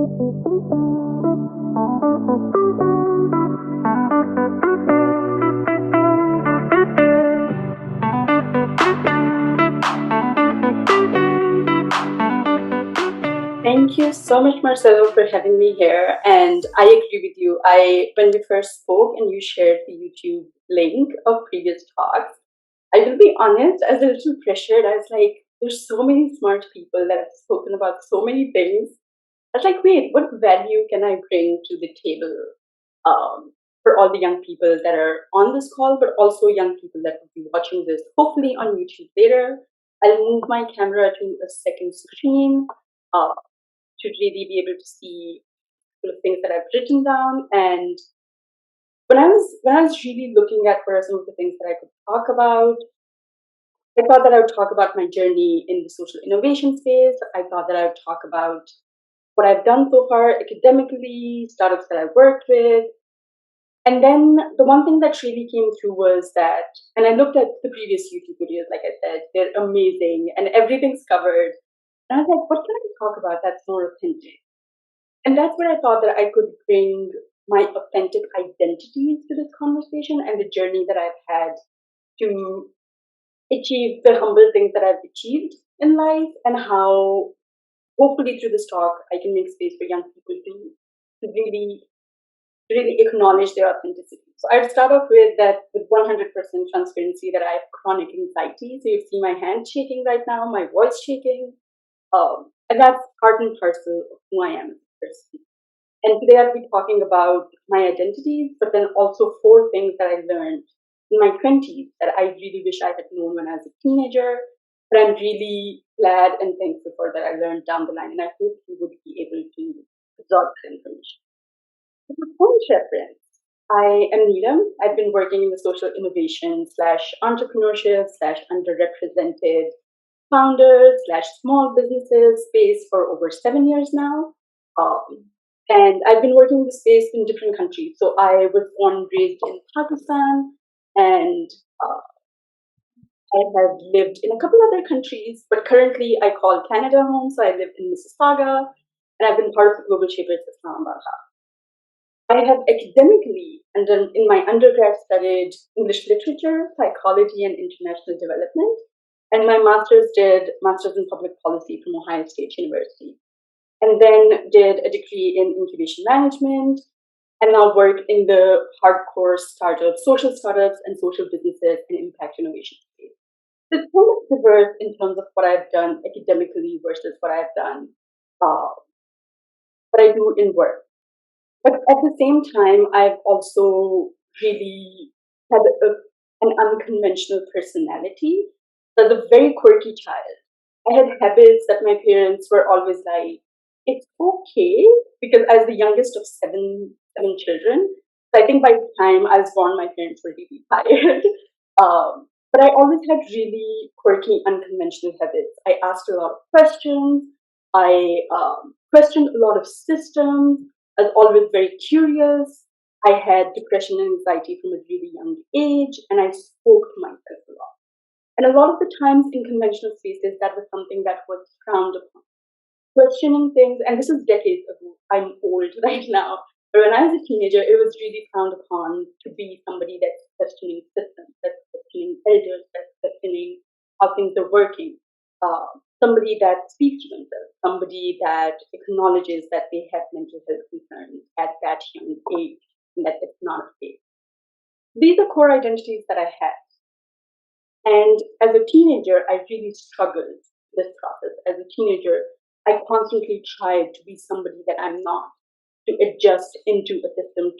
Thank you so much, Marcelo, for having me here. And I agree with you. When we first spoke and you shared the YouTube link of previous talks, I will be honest, I was a little pressured. I was like, there's so many smart people that have spoken about so many things. I was like, wait, what value can I bring to the table for all the young people that are on this call, but also young people that will be watching this, hopefully on YouTube later. I'll move my camera to a second screen uh, to really be able to see the things that I've written down. And when I was really looking at what are some of the things that I could talk about, I thought that I would talk about my journey in the social innovation space. I thought that I would talk about what I've done so far academically, startups that I've worked with. And then the one thing that really came through was that, and I looked at the previous YouTube videos, like I said, they're amazing and everything's covered. And I was like, what can I talk about that's more authentic? And that's where I thought that I could bring my authentic identities to this conversation and the journey that I've had to achieve the humble things that I've achieved in life, and how hopefully through this talk I can make space for young people to really acknowledge their authenticity. So I'd start off with that with 100% transparency that I have chronic anxiety. So you see my hand shaking right now, my voice shaking, and that's part and parcel of who I am as a person. And today I'll be talking about my identities, but then also 4 things that I learned in my 20s that I really wish I had known when I was a teenager, but I'm really glad and thankful for that I learned down the line, and I hope you would be able to absorb that information. For point reference, I am Neelam. I've been working in the social innovation slash entrepreneurship slash underrepresented founders slash small businesses space for over 7 years now. And I've been working in the space in different countries. So I was born and raised in Pakistan, and I have lived in a couple other countries, but currently I call Canada home. So I live in Mississauga, and I've been part of the Global Shapers Islamabad Hub. I have academically, and in my undergrad, studied English literature, psychology, and international development. And my master's did Masters in Public Policy from Ohio State University. And then did a degree in incubation management, and now work in the hardcore startups, social startups, and social businesses and impact innovation space. So it's kind of diverse in terms of what I've done academically versus what I've done, what I do in work. But at the same time, I've also really had an unconventional personality. I was a very quirky child. I had habits that my parents were always like, it's okay, because I was the youngest of seven children. So I think by the time I was born, my parents were really tired. But I always had really quirky, unconventional habits. I asked a lot of questions. I questioned a lot of systems. I was always very curious. I had depression and anxiety from a really young age, and I spoke to myself a lot. And a lot of the times in conventional spaces, that was something that was frowned upon. Questioning things, and this is decades ago. I'm old right now. But when I was a teenager, it was really frowned upon to be somebody that's questioning systems, that's questioning elders, that's questioning how things are working. Somebody that speaks to themselves, somebody that acknowledges that they have mental health concerns at that young age, and that it's not okay. These are core identities that I had. And as a teenager, I really struggled with this process. As a teenager, I constantly tried to be somebody that I'm not, to adjust into a system.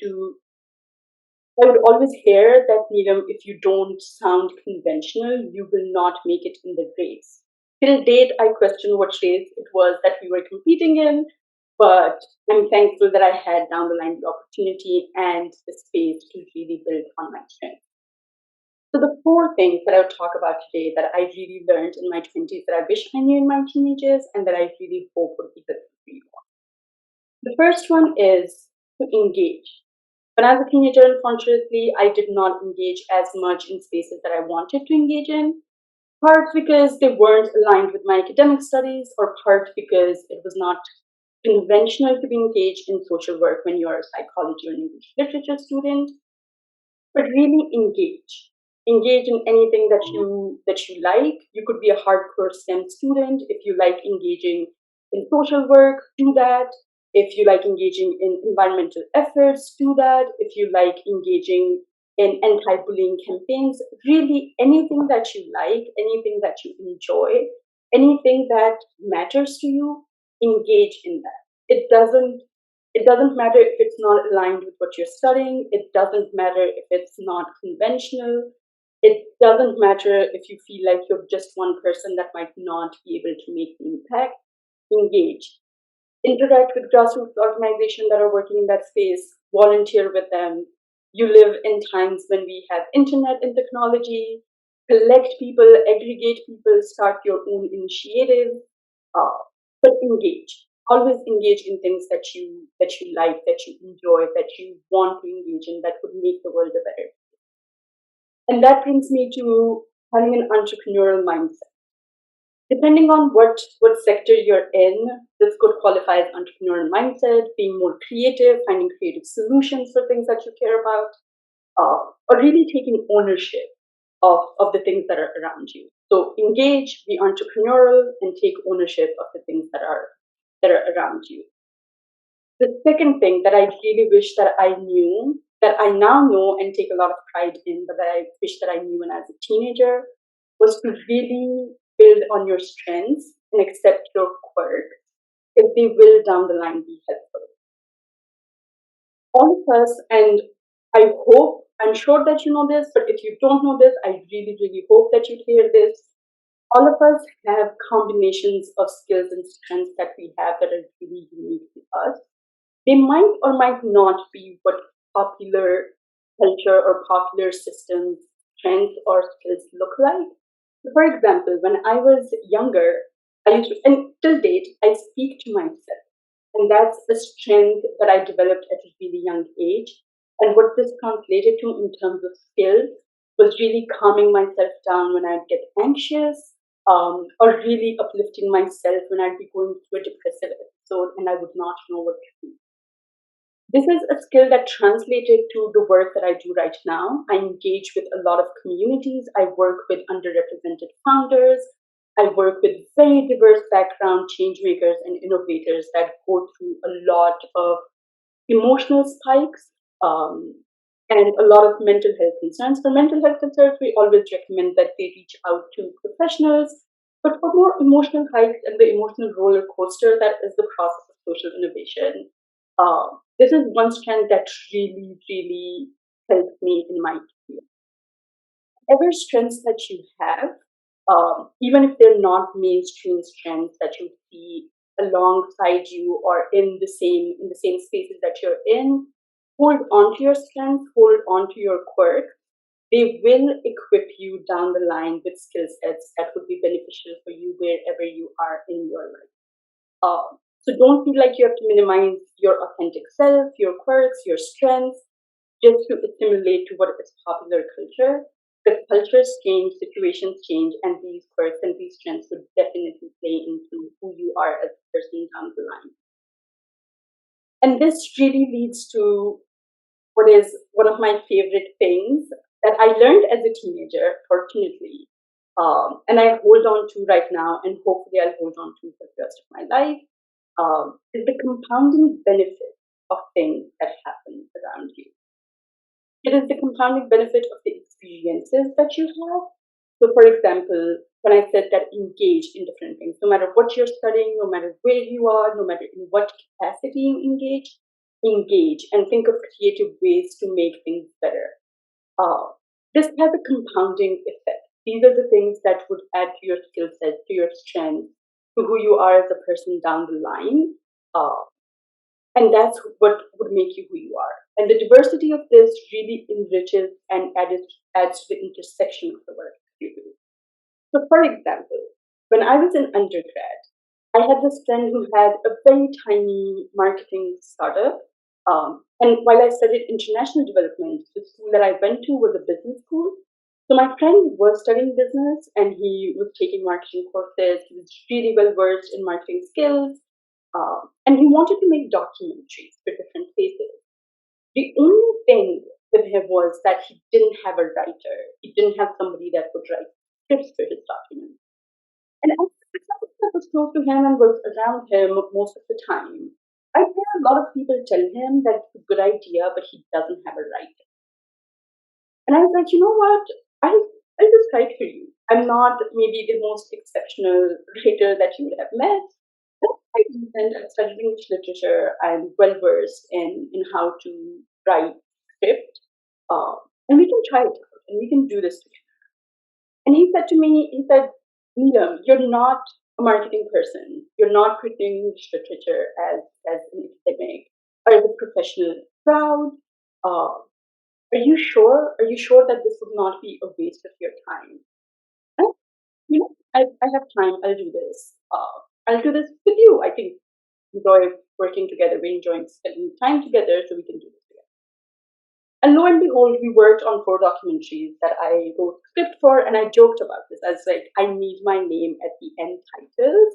I would always hear that, Neelam, if you don't sound conventional, you will not make it in the race. Till date, I question what race it was that we were competing in, but I'm thankful that I had down the line the opportunity and the space to really build on my strengths. So the 4 things that I'll talk about today that I really learned in my 20s that I wish I knew in my teenagers and that I really hope would be helpful for you all. The first one is to engage. When I was a teenager, unfortunately, I did not engage as much in spaces that I wanted to engage in, part because they weren't aligned with my academic studies, or part because it was not conventional to be engaged in social work when you are a psychology or English literature student, but really engage. Engage in anything that you like. You could be a hardcore STEM student. If you like engaging in social work, do that. If you like engaging in environmental efforts, do that. If you like engaging in anti-bullying campaigns, really anything that you like, anything that you enjoy, anything that matters to you, engage in that. It doesn't matter if it's not aligned with what you're studying. It doesn't matter if it's not conventional. It doesn't matter if you feel like you're just one person that might not be able to make the impact. Engage. Interact with grassroots organizations that are working in that space. Volunteer with them. You live in times when we have internet and technology. Collect people, aggregate people, start your own initiative, but engage. Always engage in things that you like, that you enjoy, that you want to engage in, that would make the world a better. And that brings me to having an entrepreneurial mindset. Depending on what sector you're in, this could qualify as entrepreneurial mindset, being more creative, finding creative solutions for things that you care about, or really taking ownership of the things that are around you. So engage, be entrepreneurial, and take ownership of the things that are around you. The second thing that I really wish that I knew, that I now know and take a lot of pride in, but that I wish that I knew when I was a teenager, was to really build on your strengths and accept your quirks, because they will down the line be helpful. All of us, and I'm sure that you know this, but if you don't know this, I really, really hope that you hear this. All of us have combinations of skills and strengths that we have that are really unique to us. They might or might not be what popular culture or popular systems, trends, or skills look like. So for example, when I was younger, I used to, and till date, I speak to myself. And that's a strength that I developed at a really young age. And what this translated to in terms of skills was really calming myself down when I'd get anxious, or really uplifting myself when I'd be going through a depressive episode and I would not know what to do. This is a skill that translated to the work that I do right now. I engage with a lot of communities. I work with underrepresented founders. I work with very diverse background change makers and innovators that go through a lot of emotional spikes, and a lot of mental health concerns. For mental health concerns, we always recommend that they reach out to professionals. But for more emotional hikes and the emotional roller coaster that is the process of social innovation, this is one strand that really, really helped me in my career. Whatever strengths that you have, even if they're not mainstream strengths that you see alongside you or in the same spaces that you're in, hold on to your strengths, hold on to your quirk. They will equip you down the line with skill sets that would be beneficial for you wherever you are in your life. So don't feel like you have to minimize your authentic self, your quirks, your strengths, just to assimilate to what is popular culture. Because cultures change, situations change, and these quirks and these strengths would definitely play into who you are as a person down the line. And this really leads to what is one of my favorite things that I learned as a teenager, fortunately, and I hold on to right now, and hopefully I'll hold on to for the rest of my life, is the compounding benefit of things that happen around you. It is the compounding benefit of the experiences that you have. So, for example, when I said that engage in different things, no matter what you're studying, no matter where you are, no matter in what capacity you engage and think of creative ways to make things better. This has a compounding effect. These are the things that would add to your skill set, to your strength, to who you are as a person down the line. And that's what would make you who you are. And the diversity of this really enriches and adds to the intersection of the work you do. So, for example, when I was an undergrad, I had this friend who had a very tiny marketing startup. And while I studied international development, the school that I went to was a business school. So my friend was studying business and he was taking marketing courses. He was really well versed in marketing skills. And he wanted to make documentaries for different places. The only thing with him was that he didn't have a writer. He didn't have somebody that would write scripts for his documents. And as somebody that was close to him and was around him most of the time, I hear a lot of people tell him that it's a good idea, but he doesn't have a writer. And I was like, you know what? I'll just write for you. I'm not maybe the most exceptional writer that you would have met. But I decent. I've studied English literature. I'm well versed in how to write script. Uh, and we can try it out and we can do this together. And he said to me, he said, Neelam, you're not a marketing person. You're not creating English literature as an academic or as a professional crowd. Are you sure? Are you sure that this would not be a waste of your time? And, I have time. I'll do this. I'll do this with you. I think we enjoy working together. We enjoy spending time together, so we can do this together. And lo and behold, we worked on 4 documentaries that I wrote script for, and I joked about this. I was like, I need my name at the end titles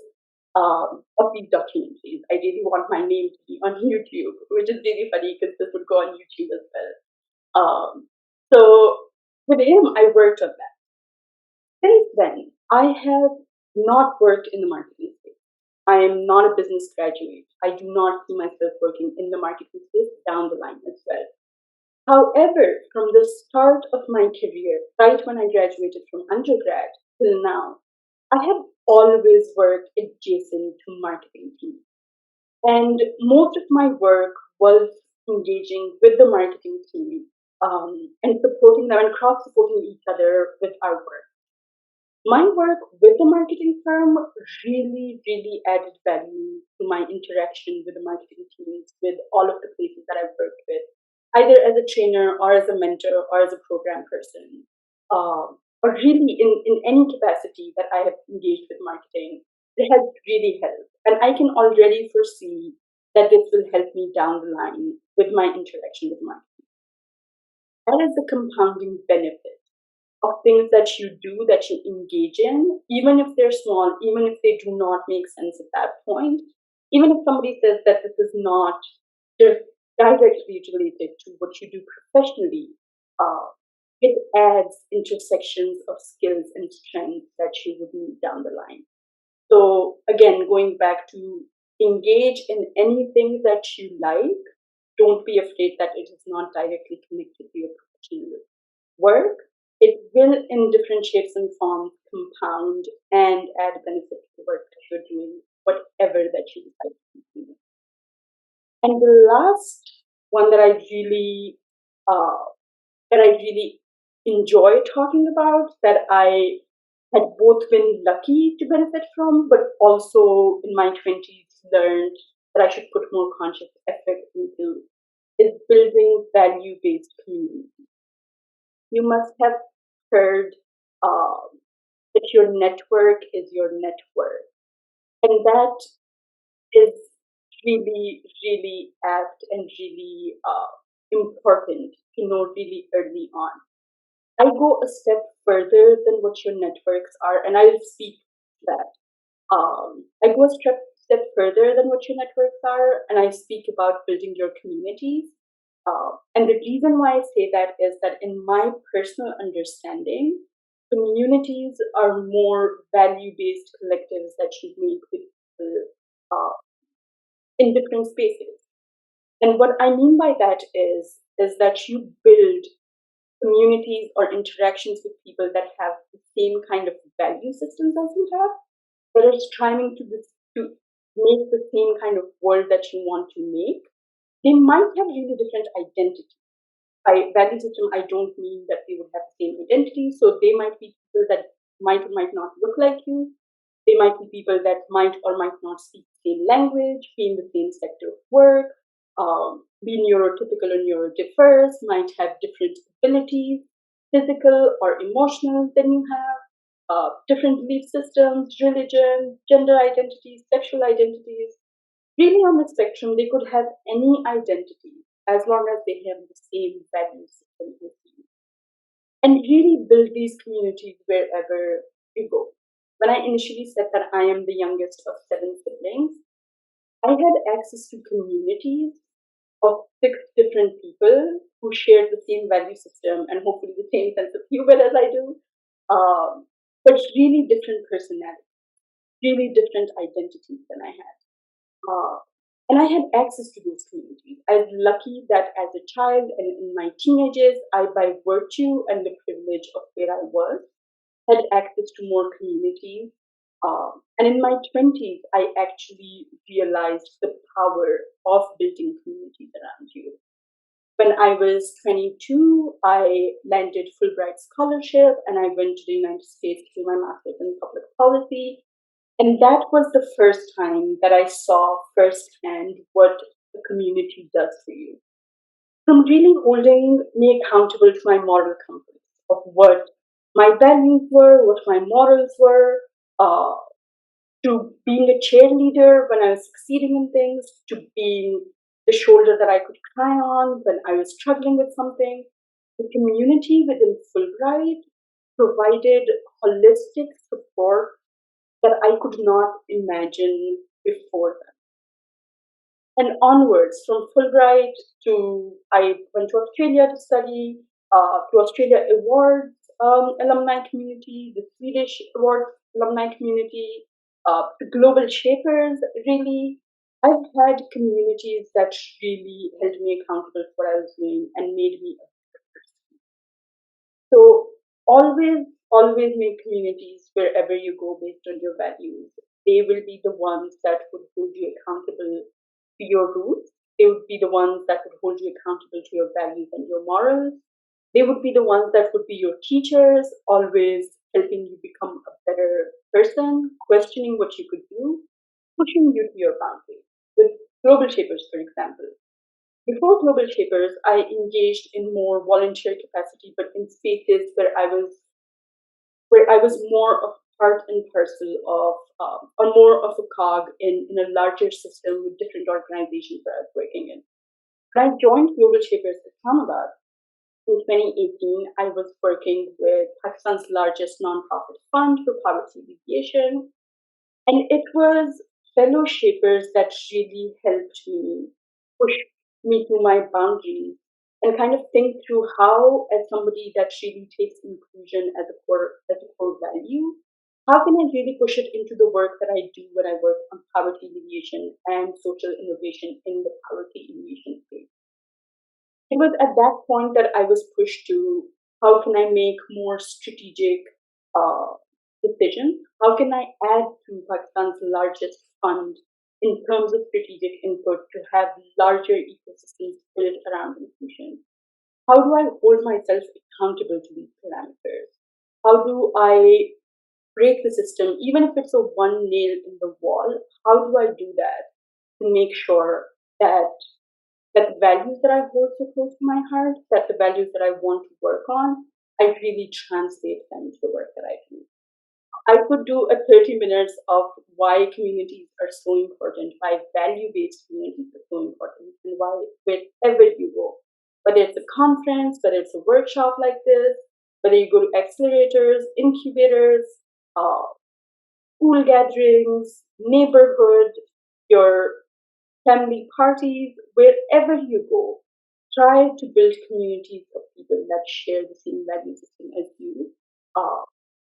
of these documentaries. I really want my name to be on YouTube, which is really funny because this would go on YouTube as well. So with him, I worked on that. Since then, I have not worked in the marketing space. I am not a business graduate. I do not see myself working in the marketing space down the line as well. However, from the start of my career, right when I graduated from undergrad till now, I have always worked adjacent to marketing teams. And most of my work was engaging with the marketing team and supporting them and cross supporting each other with our work. My work with the marketing firm really, really added value to my interaction with the marketing teams, with all of the places that I've worked with, either as a trainer or as a mentor or as a program person, or really in any capacity that I have engaged with marketing. It has really helped. And I can already foresee that this will help me down the line with my interaction with marketing. That is the compounding benefit of things that you do, that you engage in, even if they're small, even if they do not make sense at that point, even if somebody says that this is not directly related to what you do professionally, it adds intersections of skills and strengths that you would need down the line. So again, going back to engage in anything that you like, don't be afraid that it is not directly connected to your professional work. It will, in different shapes and forms, compound and add benefit to the work that you're doing, whatever that you decide to do. And the last one that I really enjoy talking about, that I had both been lucky to benefit from, but also in my 20s learned that I should put more conscious effort into, is building value-based communities. You must have heard that your network is your net worth. And that is really, really apt and really important to know really early on. I go a step further than what your networks are, and I'll speak to that. I go a step further than what your networks are, and I speak about building your communities. And the reason why I say that is that in my personal understanding, communities are more value-based collectives that you make with people in different spaces. And what I mean by that is that you build communities or interactions with people that have the same kind of value systems as you have, that are striving to make the same kind of world that you want to make. They might have really different identities. By value system, I don't mean that they would have the same identity. So they might be people that might or might not look like you. They might be people that might or might not speak the same language, be in the same sector of work, be neurotypical or neurodiverse, might have different abilities, physical or emotional than you have, different belief systems, religion, gender identities, sexual identities. Really on the spectrum, they could have any identity as long as they have the same value system as you. And really build these communities wherever you go. When I initially said that I am the youngest of 7 siblings, I had access to communities of 6 different people who shared the same value system and hopefully the same sense of humor as I do, but really different personalities, really different identities than I had. Uh, and I had access to those communities. I was lucky that as a child and in my teenagers, I, by virtue and the privilege of where I was, had access to more communities. And in my 20s, I actually realized the power of building communities around you. When I was 22, I landed Fulbright scholarship and I went to the United States to do my master's in public policy. And that was the first time that I saw firsthand what the community does for you. From really holding me accountable to my moral compass of what my values were, what my morals were, uh, to being a cheerleader when I was succeeding in things, to being the shoulder that I could cry on when I was struggling with something. The community within Fulbright provided holistic support that I could not imagine before that. And onwards, from Fulbright to I went to Australia to study, to Australia Awards alumni community, the Swedish Awards alumni community, the Global Shapers. Really, I've had communities that really held me accountable for what I was doing and made me a better person. So always make communities wherever you go based on your values. They will be the ones that would hold you accountable to your roots. They would be the ones that would hold you accountable to your values and your morals. They would be the ones that would be your teachers, always helping you become a better person, questioning what you could do, pushing you to your boundaries. With Global Shapers, for example, before Global Shapers, I engaged in more volunteer capacity, but in spaces where I was more of part and parcel of, or more of a cog in a larger system with different organizations that I was working in. When I joined Global Shapers Islamabad in 2018, I was working with Pakistan's largest nonprofit fund for poverty alleviation, and it was fellow shapers that really helped me push me to my boundaries and kind of think through how, as somebody that really takes inclusion as a core value, how can I really push it into the work that I do when I work on poverty alleviation and social innovation in the poverty alleviation space? It was at that point that I was pushed to how can I make more strategic uh, decisions? How can I add to Pakistan's largest fund in terms of strategic input to have larger ecosystems built around inclusion? How do I hold myself accountable to these parameters? How do I break the system, even if it's a one nail in the wall? How do I do that to make sure that the values that I hold so close to my heart, that the values that I want to work on, I really translate them to the work that I do. I could do a 30 minutes of why communities are so important, why value-based communities are so important, and why wherever you go, whether it's a conference, whether it's a workshop like this, whether you go to accelerators, incubators, uh, school gatherings, neighborhood, your family parties, wherever you go, try to build communities of people that share the same value system as you.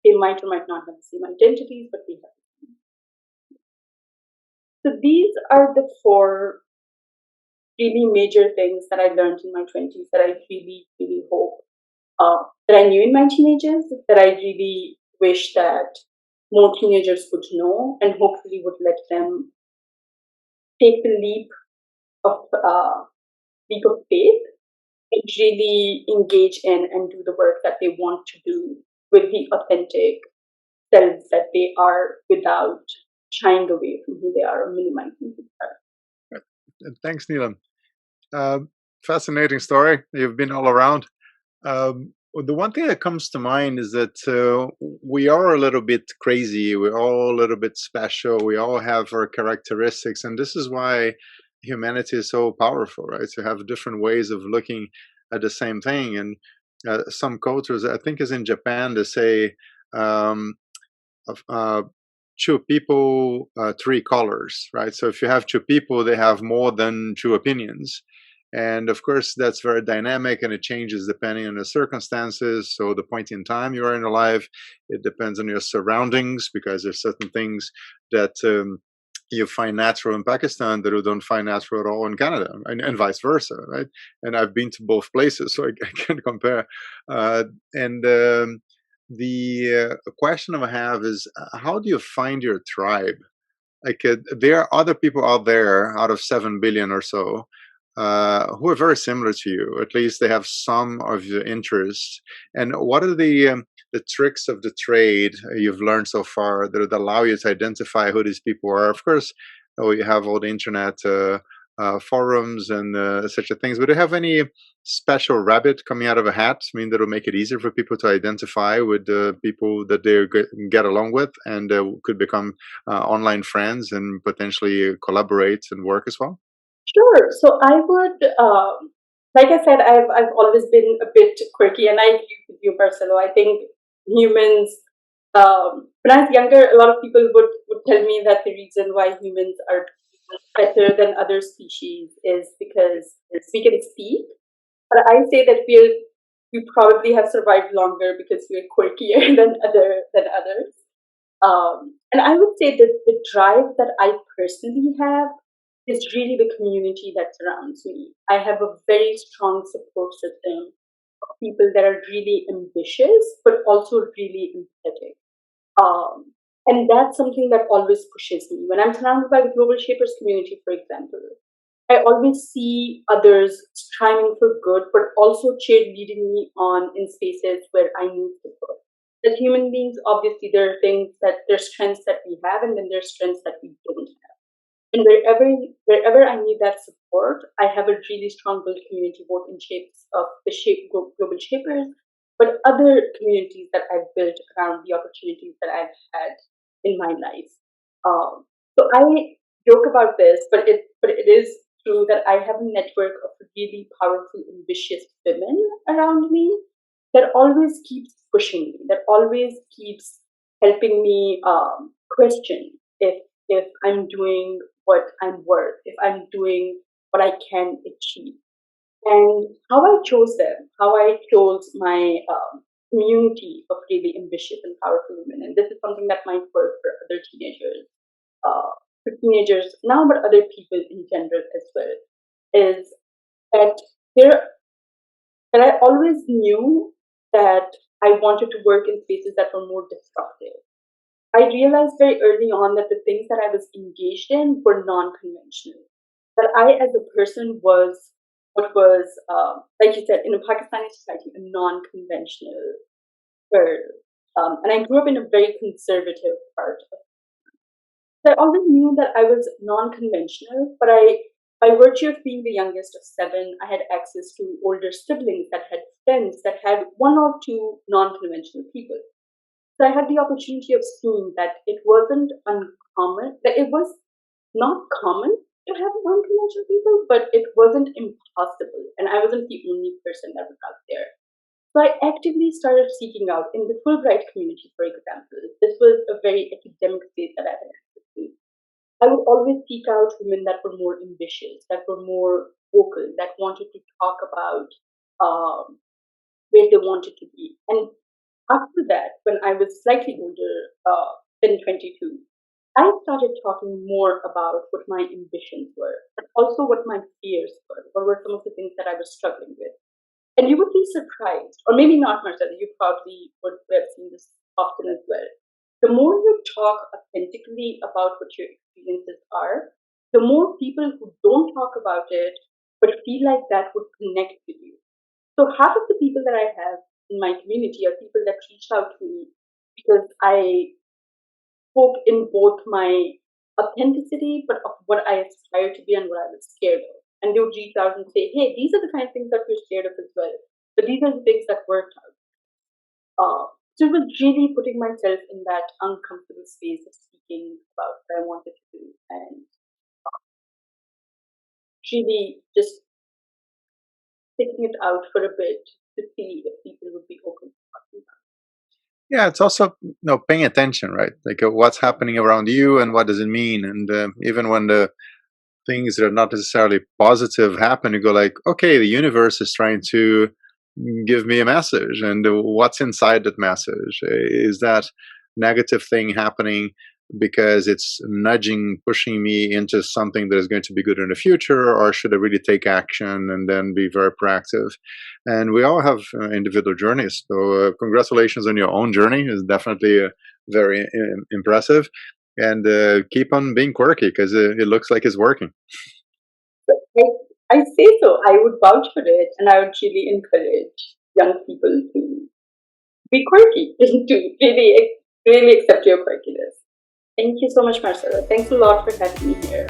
They might or might not have the same identities, but they have the same. So these are the 4 really major things that I learned in my 20s that I really hope that I knew in my teenagers, that I really wish that more teenagers would know and hopefully would let them take the of leap of faith and really engage in and do the work that they want to do with the authentic selves that they are without shying away from who they are or minimizing who they are. Thanks, Neelam. Fascinating story. You've been all around. The one thing that comes to mind is that we are a little bit crazy. We're all a little bit special. We all have our characteristics. And this is why humanity is so powerful, right? To have different ways of looking at the same thing. And some cultures, I think is in Japan, they say, two people, three colors, right? So if you have two people, they have more than two opinions. And of course, that's very dynamic and it changes depending on the circumstances. So the point in time you are in your life, it depends on your surroundings because there's certain things that you find natural in Pakistan that you don't find natural at all in Canada, and vice versa, right? And I've been to both places, so I can compare. And the question I have is, how do you find your tribe? Like, there are other people out there, out of 7 billion or so, who are very similar to you. At least they have some of your interests. And what are the tricks of the trade you've learned so far that would allow you to identify who these people are? Of course, you have all the internet forums and such a things. But do you have any special rabbit coming out of a hat? I mean, that'll make it easier for people to identify with the people that they get along with and could become online friends and potentially collaborate and work as well? Sure. So I would, like I said, I've always been a bit quirky, and I agree with you, Marcelo. I think humans, when I was younger, a lot of people would tell me that the reason why humans are better than other species is because we can speak. But I say that we probably have survived longer because we're quirkier than others. And I would say that the drive that I personally have is really the community that surrounds me. I have a very strong support system of people that are really ambitious, but also really empathetic. Um, and that's something that always pushes me. When I'm surrounded by the Global Shapers community, for example, I always see others striving for good, but also cheerleading me on in spaces where I need support. As human beings, obviously, there are things that there's strengths that we have, and then there's strengths that we don't have. And wherever I need that support, I have a really strong built community, both in shapes of the global shapers, but other communities that I've built around the opportunities that I've had in my life. So I joke about this, but it is true that I have a network of really powerful, ambitious women around me that always keeps pushing me, that always keeps helping me question if I'm doing what I'm worth, if I'm doing what I can achieve. And how I chose them, how I chose my community of really ambitious and powerful women. And this is something that might work for teenagers now, but other people in general as well, is that there that I always knew that I wanted to work in spaces that were more disruptive. I realized very early on that the things that I was engaged in were non-conventional. That I, as a person, was what was, like you said, in a Pakistani society, a non-conventional girl. And I grew up in a very conservative part of. So I always knew that I was non-conventional, but by virtue of being the youngest of seven, I had access to older siblings that had friends that had one or two non-conventional people. So I had the opportunity of seeing that it wasn't uncommon, that it was not common to have non-conventional people, but it wasn't impossible. And I wasn't the only person that was out there. So I actively started seeking out in the Fulbright community, for example. This was a very academic space that I had access to. I would always seek out women that were more ambitious, that were more vocal, that wanted to talk about um, where they wanted to be. And after that, when I was slightly older than 22, I started talking more about what my ambitions were, but also what my fears were. What were some of the things that I was struggling with? And you would be surprised, or maybe not, Marcella, you probably would have seen this often as well. The more you talk authentically about what your experiences are, the more people who don't talk about it but feel like that would connect with you. So half of the people that I have in my community are people that reached out to me because I spoke in both my authenticity, but of what I aspired to be and what I was scared of. And they would reach out and say, hey, these are the kind of things that we're scared of as well. But these are the things that worked out. So it was really putting myself in that uncomfortable space of speaking about what I wanted to do and really just sticking it out for a bit to see if people would be open to talking about it. Yeah, it's also paying attention, right? Like what's happening around you and what does it mean, and even when the things that are not necessarily positive happen, you go like, okay, the universe is trying to give me a message, and what's inside that message? Is that negative thing happening because it's nudging, pushing me into something that is going to be good in the future, or should I really take action and then be very proactive? And we all have individual journeys. So congratulations on your own journey. Is definitely very impressive. And keep on being quirky because it looks like it's working. I, I say so. I would vouch for it, and I would really encourage young people to be quirky, to really accept your quirkiness. Thank you so much, Marcella. Thanks a lot for having me here.